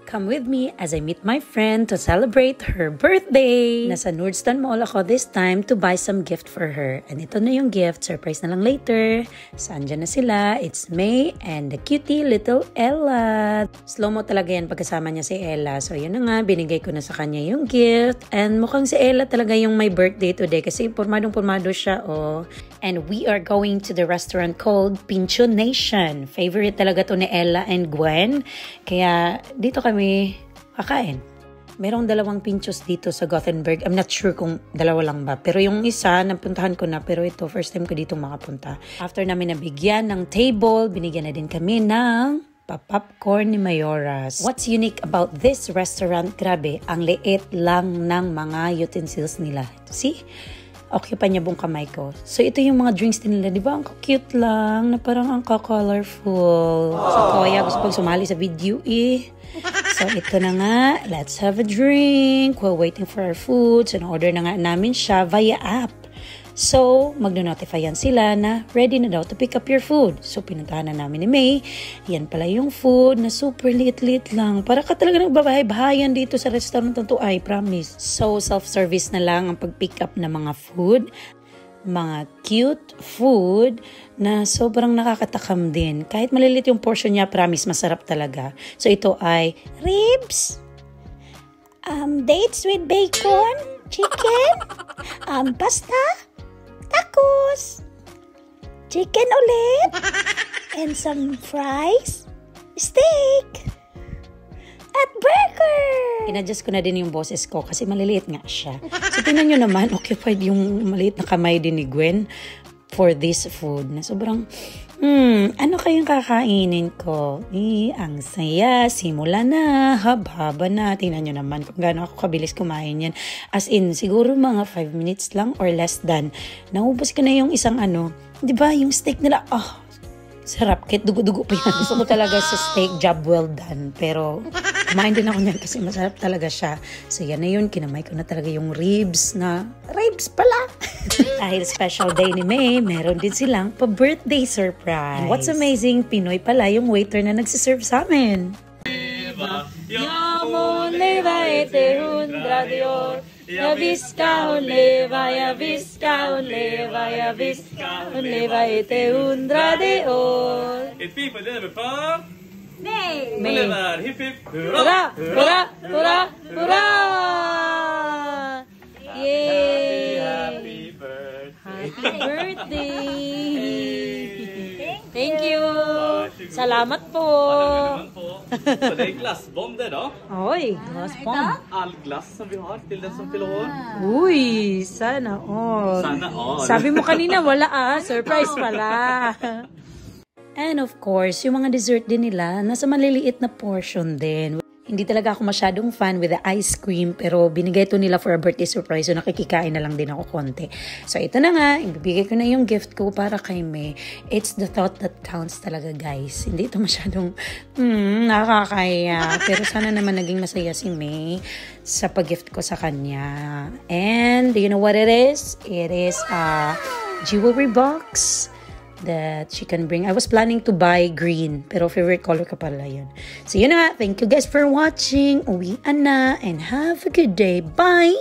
Come with me as I meet my friend to celebrate her birthday. Nasa Nordstrom Mall ako this time to buy some gift for her. And ito na yung gift. Surprise na lang later. So, andyan na sila. It's May and the cutie little Ella. Slow-mo talaga yan pagkasama niya si Ella. So, yun na nga. Binigay ko na sa kanya yung gift. And mukhang si Ella talaga yung may birthday today kasi pormadong-pormado siya, oh. And we are going to the restaurant called Pincho Nation. Favorite talaga to ni Ella and Gwen. Kaya dito kami kakain. Merong dalawang pinchos dito sa Gothenburg. I'm not sure kung dalawa lang ba. Pero yung isa, napuntahan ko na. Pero ito, first time ko dito makapunta. After namin nabigyan ng table, binigyan na din kami ng popcorn ni Mayoras. What's unique about this restaurant? Grabe, ang liit lang ng mga utensils nila. See? Okay pa niya buong kamay ko. So, ito yung mga drinks din nila. Di ba? Ang cute lang. Na parang ang colorful. So, Koya, gusto pang sumali sa video eh. So, ito na nga. Let's have a drink. While waiting for our food. So, na-order na nga namin siya via app. So, magno-notify yan sila na ready na daw to pick up your food. So, pinuntahan na namin ni May. Yan pala yung food na super liit-liit lang. Para ka talaga nagbabahay-bahayan dito sa restaurant na to, I promise. So, self-service na lang ang pag-pick up ng mga food. Mga cute food na sobrang nakakatakam din. Kahit malilit yung portion niya, promise, masarap talaga. So, ito ay ribs, dates with bacon, chicken, pasta, tacos, chicken ulit, and some fries, steak, at burger. Inadjust ko na din yung boses ko kasi maliliit nga siya. So, tingnan nyo naman, occupied yung maliit na kamay din ni Gwen for this food. Na sobrang, ano kayong kakainin ko? Ang saya. Simula na. Haba na. Tingnan nyo naman kung gaano ako kabilis kumain yan. As in, siguro mga 5 minutes lang or less than. Naubos ko na yung isang di ba, yung steak nila, sarap. Kahit dugo-dugo pa yan. Gusto ko talaga sa steak, job well done. Pero, kumain din ako niyan kasi masarap talaga siya. So, yan na yun. Kinamay ko na talaga yung ribs na, ribs pala! Dahil special day ni May, meron din silang pa-birthday surprise. And what's amazing, Pinoy pala yung waiter na nagsiserve sa amin. Yamon leva ete hundra dior. Ya visca on leva, ya visca on leva, ya visca on leva ete hundra dior. Ett pip och lever för... May! Lever, hipp hipp, Hurra! Hurra! Hurra! Hurra! Yay! Happy birthday! Happy birthday! Thank you! Salamat po! Naman po. Så det är glassbomb det då. Oj, glassbomb! All glass som vi har till den som fyller år. Uy, sana all. Sana all. Sabi mo kanina wala surprise pala. And of course, yung mga dessert din nila, nasa maliliit na portion din. Hindi talaga ako masyadong fan with the ice cream, pero binigay to nila for a birthday surprise, so nakikikain na lang din ako konti. So ito na nga, ibibigay ko na yung gift ko para kay May. It's the thought that counts talaga, guys. Hindi ito masyadong nakakaya, pero sana naman naging masaya si May sa pag-gift ko sa kanya. And do you know what it is? It is a jewelry box that she can bring. I was planning to buy green, pero favorite color ka pala yun. So yun na nga, thank you guys for watching. Uwian na and have a good day. Bye!